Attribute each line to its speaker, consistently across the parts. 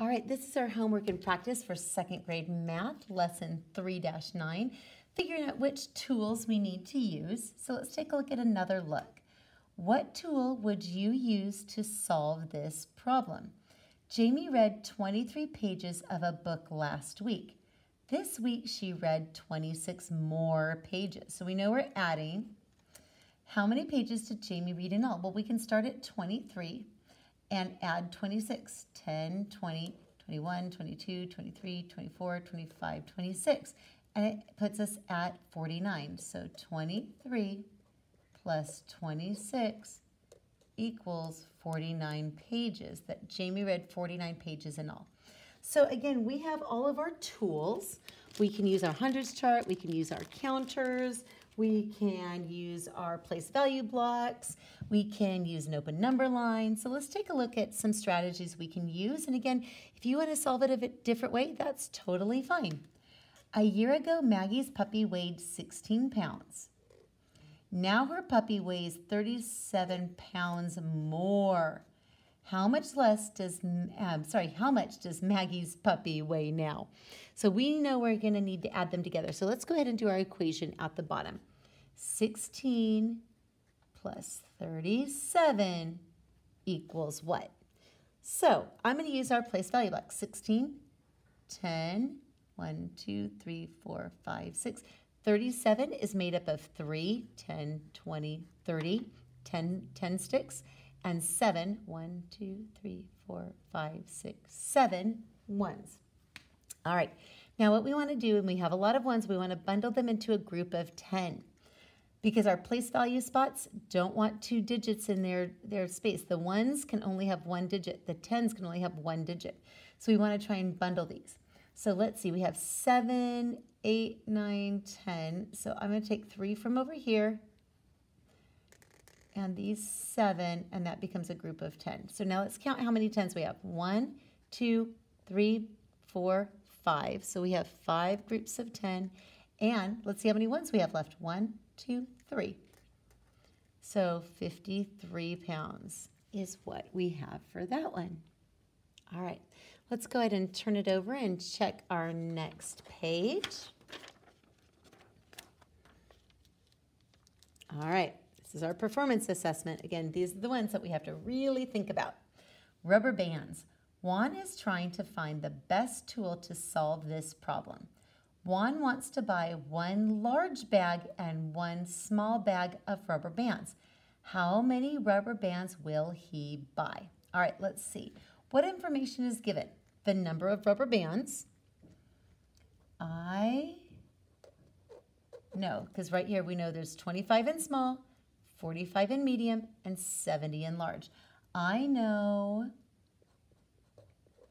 Speaker 1: All right, this is our homework and practice for second grade math, lesson 3-9, figuring out which tools we need to use. So let's take a look at another look. What tool would you use to solve this problem? Jamie read 23 pages of a book last week. This week she read 26 more pages. So we know we're adding. How many pages did Jamie read in all? Well, we can start at 23 and add 26, 10, 20, 21, 22, 23, 24, 25, 26. And it puts us at 49. So 23 plus 26 equals 49 pages. That Jamie read 49 pages in all. So again, we have all of our tools. We can use our hundreds chart, we can use our counters, we can use our place value blocks, we can use an open number line. So let's take a look at some strategies we can use. And again, if you want to solve it a bit different way, that's totally fine. A year ago, Maggie's puppy weighed 16 pounds. Now her puppy weighs 37 pounds more. How much does Maggie's puppy weigh now? So we know we're going to need to add them together. So let's go ahead and do our equation at the bottom. 16 plus 37 equals what? So I'm going to use our place value block. 16, 10, 1, 2, 3, 4, 5, 6. 37 is made up of 3, 10, 20, 30, 10 sticks. And 7, 1, 2, 3, 4, 5, 6, 7 ones. All right, now what we want to do, and we have a lot of ones, we want to bundle them into a group of 10 because our place value spots don't want 2 digits in their space. The ones can only have 1 digit. The 10s can only have 1 digit. So we want to try and bundle these. So let's see, we have 7, 8, 9, 10. So I'm going to take 3 from over here. And these 7, and that becomes a group of 10. So now let's count how many 10s we have. 1, 2, 3, 4, 5. So we have 5 groups of 10. And let's see how many ones we have left. 1, 2, 3. So 53 pounds is what we have for that one. All right, let's go ahead and turn it over and check our next page. All right. This is our performance assessment. Again, these are the ones that we have to really think about. Rubber bands. Juan is trying to find the best tool to solve this problem. Juan wants to buy 1 large bag and 1 small bag of rubber bands. How many rubber bands will he buy? All right, let's see. What information is given? The number of rubber bands. No, because right here we know there's 25 in small, 45 in medium, and 70 in large. I know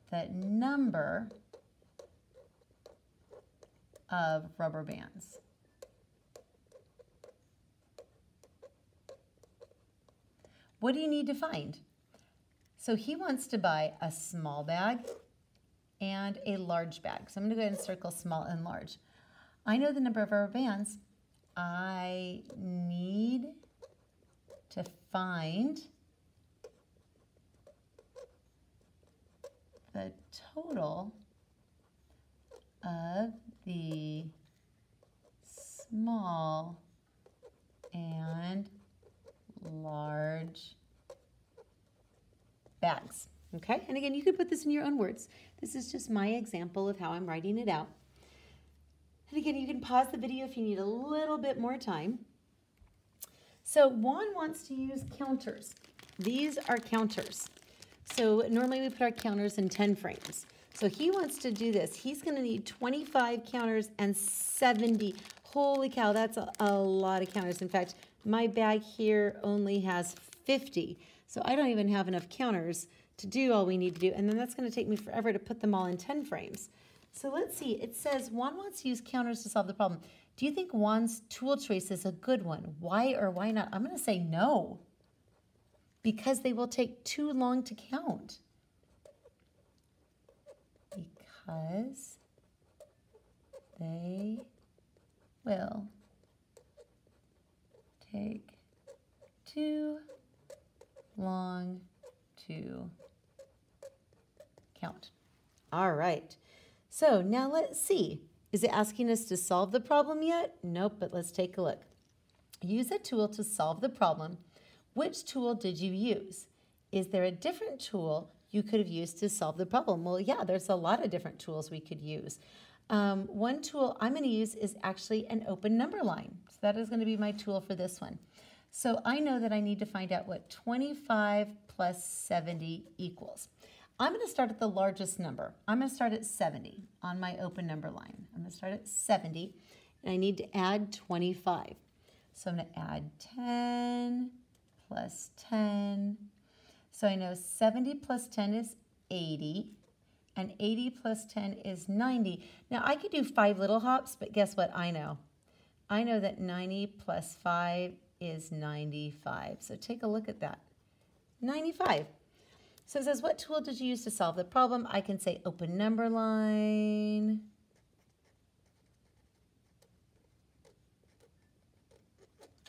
Speaker 1: the number of rubber bands. What do you need to find? So he wants to buy a small bag and a large bag. So I'm going to go ahead and circle small and large. I know the number of rubber bands. I need to find the total of the small and large bags. Okay, and again, you could put this in your own words. This is just my example of how I'm writing it out. And again, you can pause the video if you need a little bit more time. So Juan wants to use counters. These are counters. So normally we put our counters in 10 frames. So he wants to do this. He's going to need 25 counters and 70. Holy cow, that's a lot of counters. In fact, my bag here only has 50. So I don't even have enough counters to do all we need to do. And then that's going to take me forever to put them all in 10 frames. So let's see. It says Juan wants to use counters to solve the problem. Do you think Juan's tool choice is a good one? Why or why not? I'm going to say no, because they will take too long to count. Because they will take too long to count. All right. So now let's see. Is it asking us to solve the problem yet? Nope, but let's take a look. Use a tool to solve the problem. Which tool did you use? Is there a different tool you could have used to solve the problem? Well, yeah, there's a lot of different tools we could use. One tool I'm going to use is actually an open number line. So that is going to be my tool for this one. So I know that I need to find out what 25 plus 70 equals. I'm going to start at the largest number. I'm going to start at 70 on my open number line. I'm going to start at 70, and I need to add 25. So I'm going to add 10 plus 10. So I know 70 plus 10 is 80, and 80 plus 10 is 90. Now I could do 5 little hops, but guess what I know? I know that 90 plus 5 is 95. So take a look at that. 95. So it says, what tool did you use to solve the problem? I can say open number line.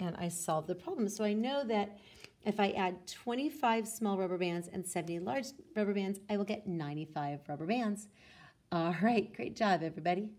Speaker 1: And I solved the problem. So I know that if I add 25 small rubber bands and 70 large rubber bands, I will get 95 rubber bands. All right, great job, everybody.